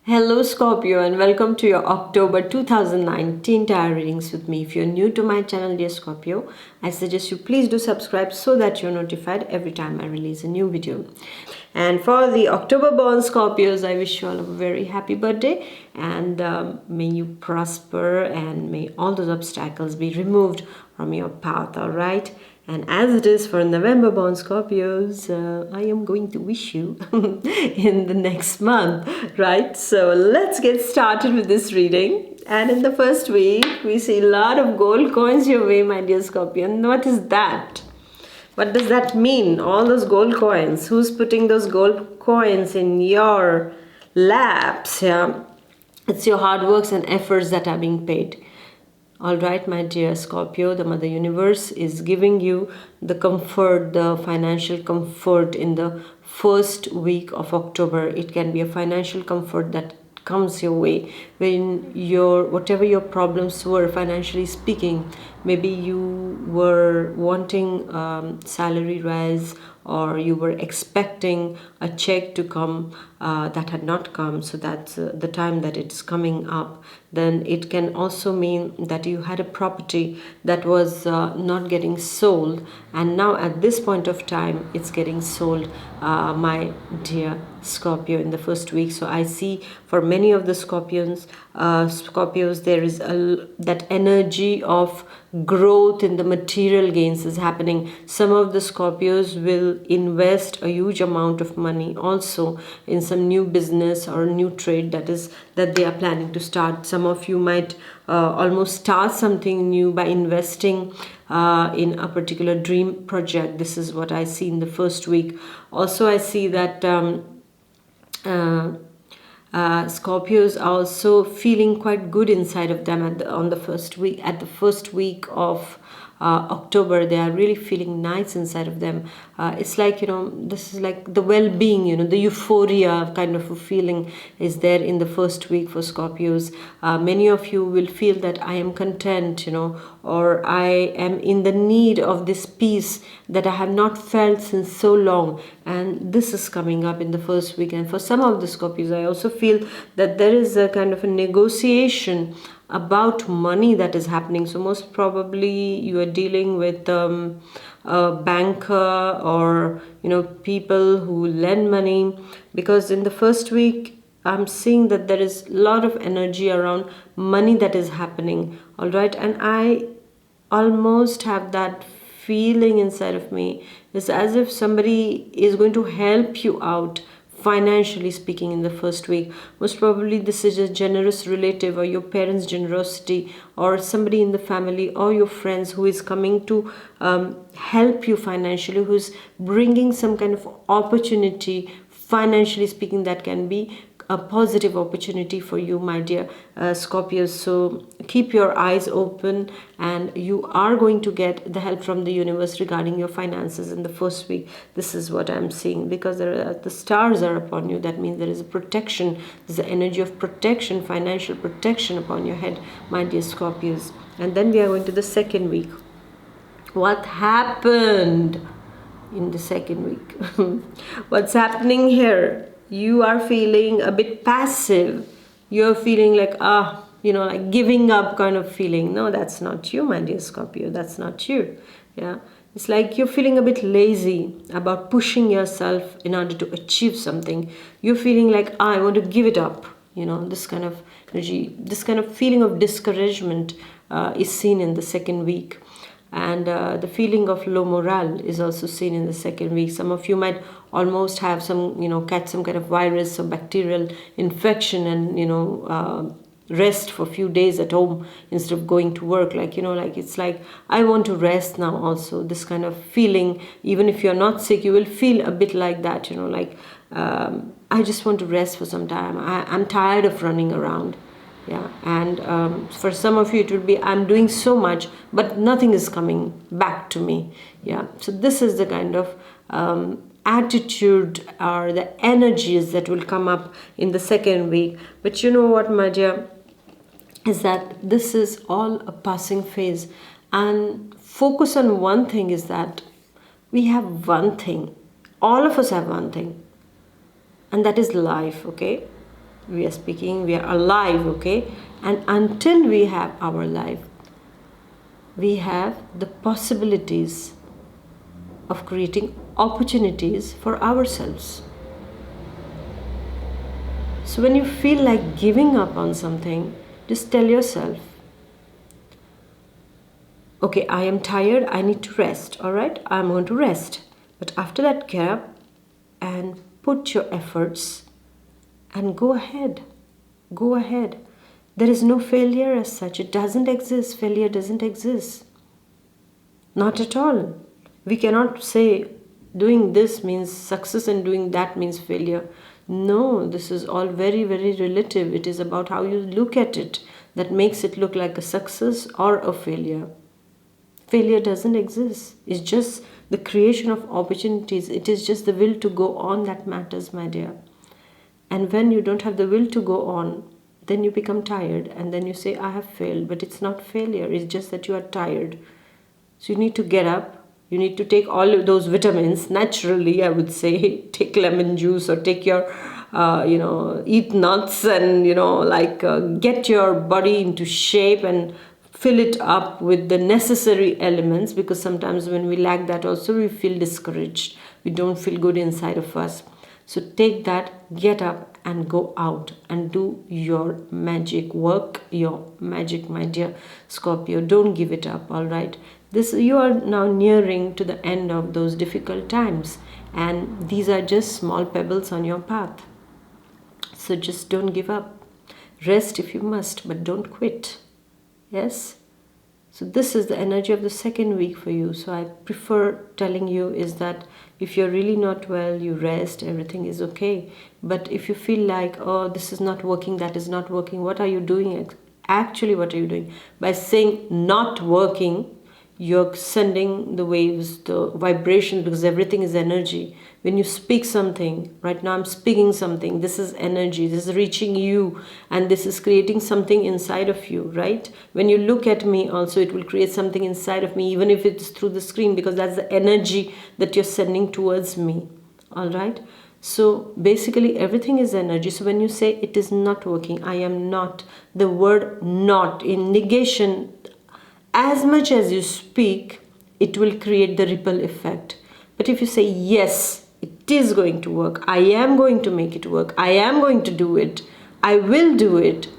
Hello Scorpio and welcome to your October 2019 tarot readings with me. If you're new to my channel, dear Scorpio, I suggest you please do subscribe so that you're notified every time I release a new video. And for the October born Scorpios, I wish you all a very happy birthday and may you prosper and may all those obstacles be removed from your path, alright? And as it is for November born Scorpios, I am going to wish you in the next month, right? So let's get started with this reading. And in the first week, we see a lot of gold coins your way, my dear Scorpion. What is that? What does that mean? All those gold coins. Who's putting those gold coins in your laps? Yeah, it's your hard works and efforts that are being paid. All right, my dear Scorpio, the Mother Universe is giving you the comfort, the financial comfort in the first week of October. It can be a financial comfort that comes your way when whatever your problems were financially speaking. Maybe you were wanting salary rise, or you were expecting a check to come that had not come, so that's the time that it's coming up. Then it can also mean that you had a property that was not getting sold, and now at this point of time it's getting sold, my dear Scorpio, in the first week. So I see for many of the Scorpios there is that energy of growth in the material gains is happening. Some of the Scorpios will invest a huge amount of money also in some new business or new trade that they are planning to start. Some of you might almost start something new by investing in a particular dream project. This is what I see in the first week. Also, I see that Scorpios are also feeling quite good inside of them at the first week of October. They are really feeling nice inside of them. It's like, this is like the well-being, the euphoria kind of a feeling is there in the first week for Scorpios. Many of you will feel that I am content, or I am in the need of this peace that I have not felt since so long. And this is coming up in the first week. And for some of the Scorpios, I also feel that there is a kind of a negotiation about money that is happening. So most probably you are dealing with a banker or people who lend money, because in the first week I'm seeing that there is a lot of energy around money that is happening. All right, and I almost have that feeling inside of me. It's as if somebody is going to help you out financially speaking in the first week. Most probably this is a generous relative or your parents' generosity, or somebody in the family or your friends who is coming to help you financially, who's bringing some kind of opportunity financially speaking that can be a positive opportunity for you, my dear Scorpios. So keep your eyes open, and you are going to get the help from the universe regarding your finances in the first week. This is what I'm seeing, because the stars are upon you. That means there is a protection. There's the energy of protection, financial protection upon your head, my dear Scorpios. And then we are going to the second week. What happened in the second week? What's happening here? You are feeling a bit passive. You're feeling like, like giving up kind of feeling. No, that's not you, my dear Scorpio. That's not you. Yeah. It's like you're feeling a bit lazy about pushing yourself in order to achieve something. You're feeling like, I want to give it up. This kind of energy, this kind of feeling of discouragement is seen in the second week. And the feeling of low morale is also seen in the second week. Some of you might almost have catch some kind of virus or bacterial infection and, rest for a few days at home instead of going to work. It's like, I want to rest now also. This kind of feeling, even if you're not sick, you will feel a bit like that, I just want to rest for some time. I'm tired of running around. Yeah, and for some of you it will be, I'm doing so much but nothing is coming back to me. Yeah, so this is the kind of attitude or the energies that will come up in the second week. But you know what, my dear, is that this is all a passing phase, and focus on one thing, is that we have one thing, all of us have one thing, and that is life. Okay, we are speaking, we are alive, okay? And until we have our life, we have the possibilities of creating opportunities for ourselves. So when you feel like giving up on something, just tell yourself, okay, I am tired, I need to rest, all right? I'm going to rest. But after that, get up and put your efforts and go ahead. Go ahead. There is no failure as such. It doesn't exist. Failure doesn't exist. Not at all. We cannot say doing this means success and doing that means failure. No, this is all very, very relative. It is about how you look at it that makes it look like a success or a failure. Failure doesn't exist. It's just the creation of opportunities. It is just the will to go on that matters, my dear. And when you don't have the will to go on, then you become tired and then you say, I have failed. But it's not failure. It's just that you are tired. So you need to get up. You need to take all of those vitamins naturally, I would say. Take lemon juice or take your, eat nuts and, get your body into shape and fill it up with the necessary elements, because sometimes when we lack that also we feel discouraged. We don't feel good inside of us. So take that, get up and go out and do your magic work, your magic, my dear Scorpio. Don't give it up, all right? You are now nearing to the end of those difficult times, and these are just small pebbles on your path. So just don't give up. Rest if you must, but don't quit. Yes? So this is the energy of the second week for you. So I prefer telling you is that if you're really not well, you rest, everything is okay. But if you feel like, oh, this is not working, that is not working, what are you doing? Actually, what are you doing? By saying not working, you're sending the waves, the vibrations, because everything is energy. When you speak something, right now I'm speaking something, this is energy, this is reaching you, and this is creating something inside of you, right? When you look at me also, it will create something inside of me, even if it's through the screen, because that's the energy that you're sending towards me, all right? So basically everything is energy. So when you say it is not working, I am not, the word not in negation, as much as you speak, it will create the ripple effect. But if you say, yes, it is going to work, I am going to make it work, I am going to do it, I will do it,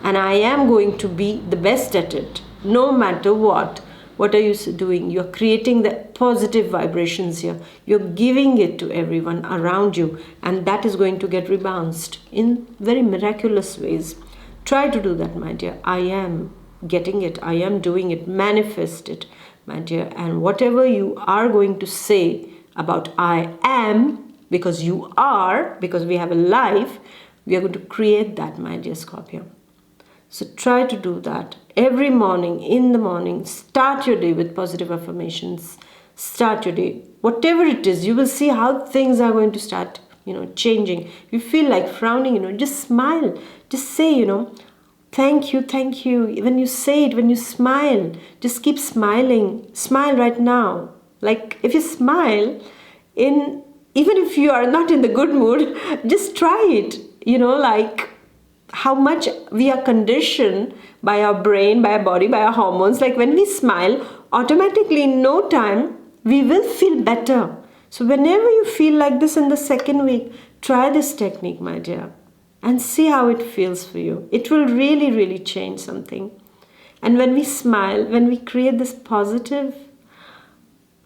and I am going to be the best at it, no matter what. What are you doing? You're creating the positive vibrations here. You're giving it to everyone around you, and that is going to get rebounced in very miraculous ways. Try to do that, my dear. I am getting it, I am doing it, manifest it, my dear. And whatever you are going to say about I am, because you are, because we have a life, we are going to create that, my dear Scorpio. So try to do that every morning. In the morning, start your day with positive affirmations. Start your day, whatever it is, you will see how things are going to start changing. If you feel like frowning, just smile, just say, thank you, thank you. When you say it, when you smile, just keep smiling. Smile right now. Like if you smile, even if you are not in the good mood, just try it. Like how much we are conditioned by our brain, by our body, by our hormones. Like when we smile, automatically in no time, we will feel better. So whenever you feel like this in the second week, try this technique, my dear, and see how it feels for you. It will really, really change something. And when we smile, when we create this positive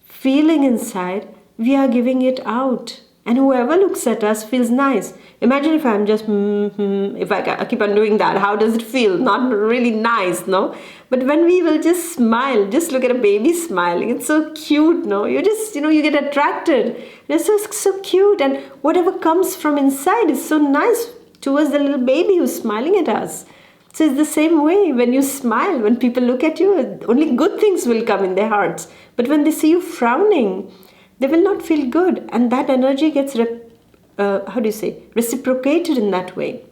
feeling inside, we are giving it out. And whoever looks at us feels nice. Imagine if I'm just, if I keep on doing that, how does it feel? Not really nice, no? But when we will just smile, just look at a baby smiling, it's so cute, no? You just, you get attracted. It's so cute. And whatever comes from inside is so nice towards the little baby who's smiling at us. So it's the same way. When you smile, when people look at you, only good things will come in their hearts. But when they see you frowning, they will not feel good. And that energy gets, reciprocated in that way,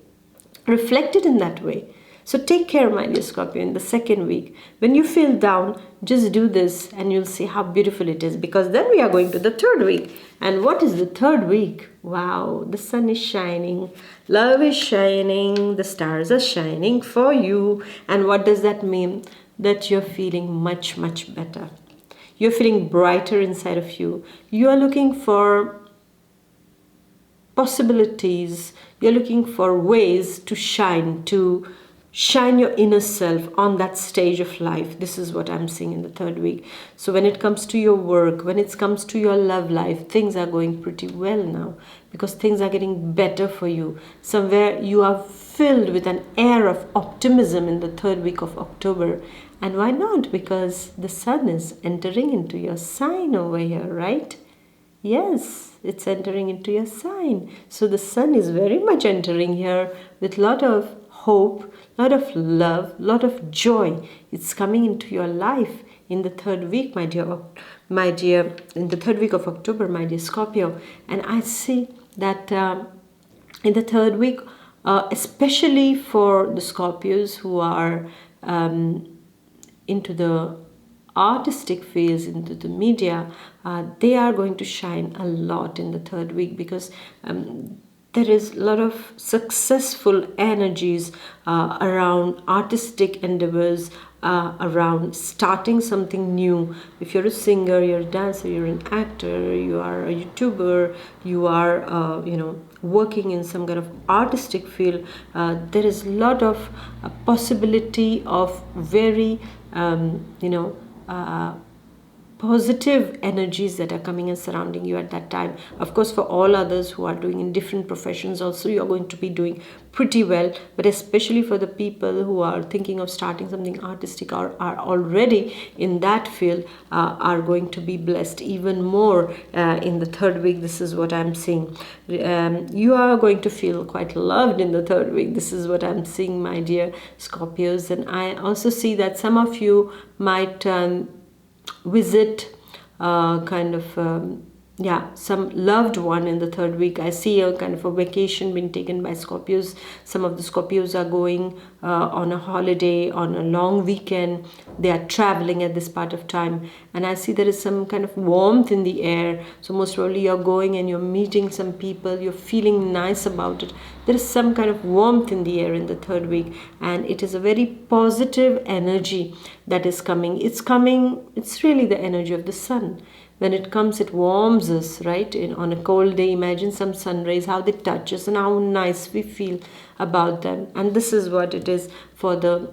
reflected in that way. So take care, my dear Scorpio, in the second week. When you feel down, just do this and you'll see how beautiful it is, because then we are going to the third week. And what is the third week? Wow, the sun is shining, love is shining, the stars are shining for you. And what does that mean? That you're feeling much, much better. You're feeling brighter inside of you. You are looking for possibilities. You're looking for ways to shine your inner self on that stage of life. This is what I'm seeing in the third week. So when it comes to your work, when it comes to your love life, things are going pretty well now, because things are getting better for you. Somewhere you are filled with an air of optimism in the third week of October. And why not? Because the sun is entering into your sign over here, right? Yes, it's entering into your sign. So the sun is very much entering here with a lot of hope, lot of love, lot of joy. It's coming into your life in the third week, my dear, in the third week of October, my dear Scorpio. And I see that in the third week, especially for the Scorpios who are into the artistic fields, into the media, they are going to shine a lot in the third week, because there is a lot of successful energies around artistic endeavors, around starting something new. If you're a singer, you're a dancer, you're an actor, you are a YouTuber, you are working in some kind of artistic field, there is a lot of possibility of very positive energies that are coming and surrounding you at that time. Of course, for all others who are doing in different professions also, you're going to be doing pretty well. But especially for the people who are thinking of starting something artistic or are already in that field, are going to be blessed even more in the third week. This is what I'm seeing. You are going to feel quite loved in the third week. This is what I'm seeing, my dear Scorpios. And I also see that some of you might visit some loved one in the third week. I see a kind of a vacation being taken by Scorpios. Some of the Scorpios are going on a holiday, on a long weekend. They are traveling at this part of time, and I see there is some kind of warmth in the air. So most probably you're going and you're meeting some people, you're feeling nice about it. There is some kind of warmth in the air in the third week, and it is a very positive energy that is coming. It's really the energy of the sun. When it comes, it warms us, right? On a cold day, imagine some sun rays, how they touch us and how nice we feel about them. And this is what it is for the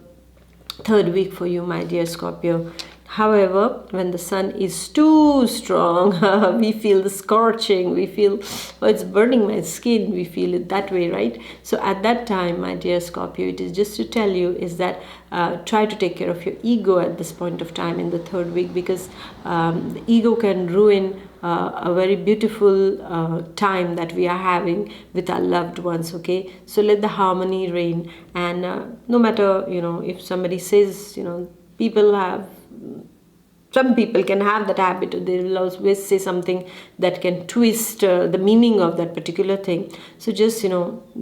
third week for you, my dear Scorpio. However, when the sun is too strong, we feel the scorching, we feel, oh, it's burning my skin, we feel it that way, right? So at that time, my dear Scorpio, it is just to tell you is that try to take care of your ego at this point of time in the third week, because the ego can ruin a very beautiful time that we are having with our loved ones, okay? So let the harmony reign, and no matter, if somebody says, some people can have that habit. They will always say something that can twist the meaning of that particular thing. So just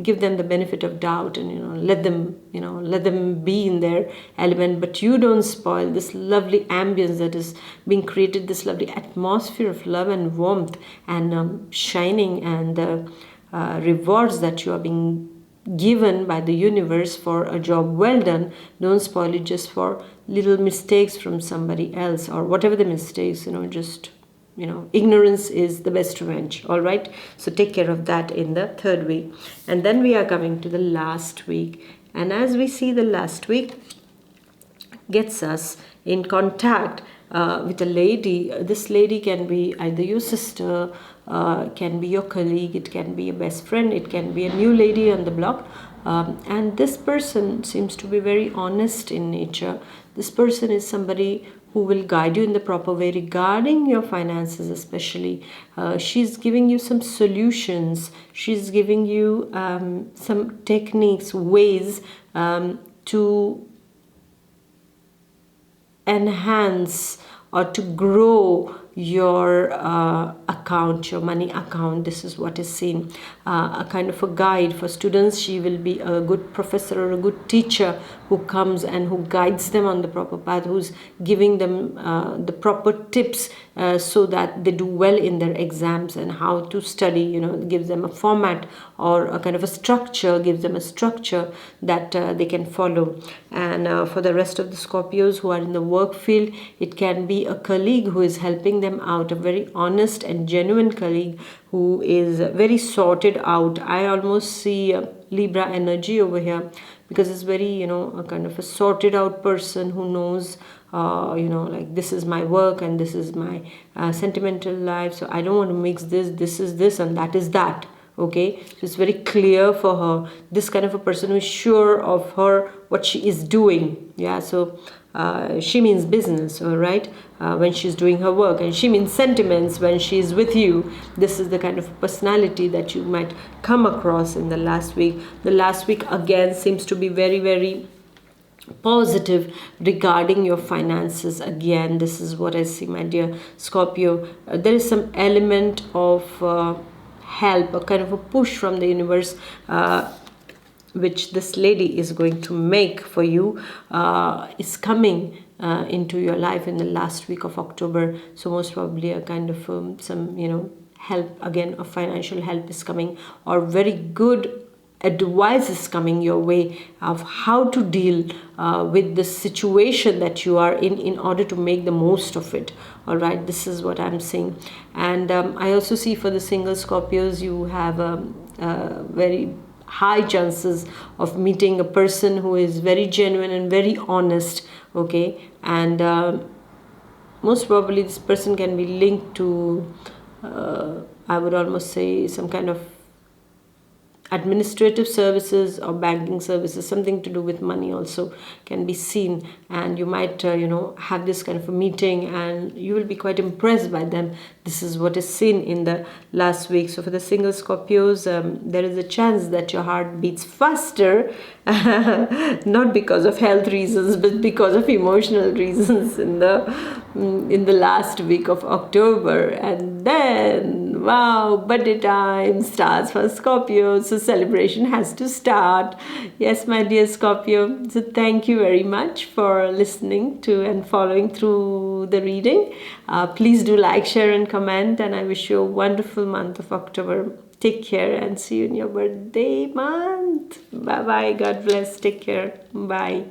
give them the benefit of doubt, and let them be in their element. But you don't spoil this lovely ambience that is being created, this lovely atmosphere of love and warmth and shining, and the rewards that you are being given by the universe for a job well done. Don't spoil it just for little mistakes from somebody else, or whatever the mistakes, ignorance is the best revenge. All right, so take care of that in the third week. And then we are coming to the last week, and as we see, the last week gets us in contact with a lady. This lady can be either your sister, can be your colleague, it can be a best friend, it can be a new lady on the block, and this person seems to be very honest in nature. This person is somebody who will guide you in the proper way regarding your finances, especially. She's giving you some solutions, she's giving you some techniques, ways to enhance or to grow your account, your money account. This is what is seen. A kind of a guide for students. She will be a good professor or a good teacher who comes and who guides them on the proper path, who's giving them the proper tips so that they do well in their exams, and how to study, gives them a format or a kind of a structure, gives them a structure that they can follow. And for the rest of the Scorpios who are in the work field, it can be a colleague who is helping them out, a very honest and genuine colleague who is very sorted out. I almost see Libra energy over here, because it's very, a kind of a sorted out person who knows, like, this is my work and this is my sentimental life, so I don't want to mix this is this and that is that. Okay, so it's very clear for her. This kind of a person who is sure of her, what she is doing. Yeah, so she means business, all right, when she's doing her work, and she means sentiments when she's with you. This is the kind of personality that you might come across in the last week. The last week again seems to be very, very positive regarding your finances. Again, this is what I see, my dear Scorpio. There is some element of help, a kind of a push from the universe, which this lady is going to make for you, is coming into your life in the last week of October. So most probably a kind of some help, again, a financial help is coming, or very good advice is coming your way of how to deal with the situation that you are in order to make the most of it. All right, this is what I'm saying. And I also see for the single Scorpios, you have very high chances of meeting a person who is very genuine and very honest. Okay, and most probably this person can be linked to I would almost say some kind of administrative services or banking services. Something to do with money also can be seen, and you might have this kind of a meeting and you will be quite impressed by them. This is what is seen in the last week. So for the single Scorpios, there is a chance that your heart beats faster, not because of health reasons but because of emotional reasons in the last week of October. And then, wow, birthday time starts for Scorpio, so celebration has to start. Yes, my dear Scorpio. So thank you very much for listening to and following through the reading. Please do like, share and comment, and I wish you a wonderful month of October. Take care and see you in your birthday month. Bye bye. God bless. Take care. Bye.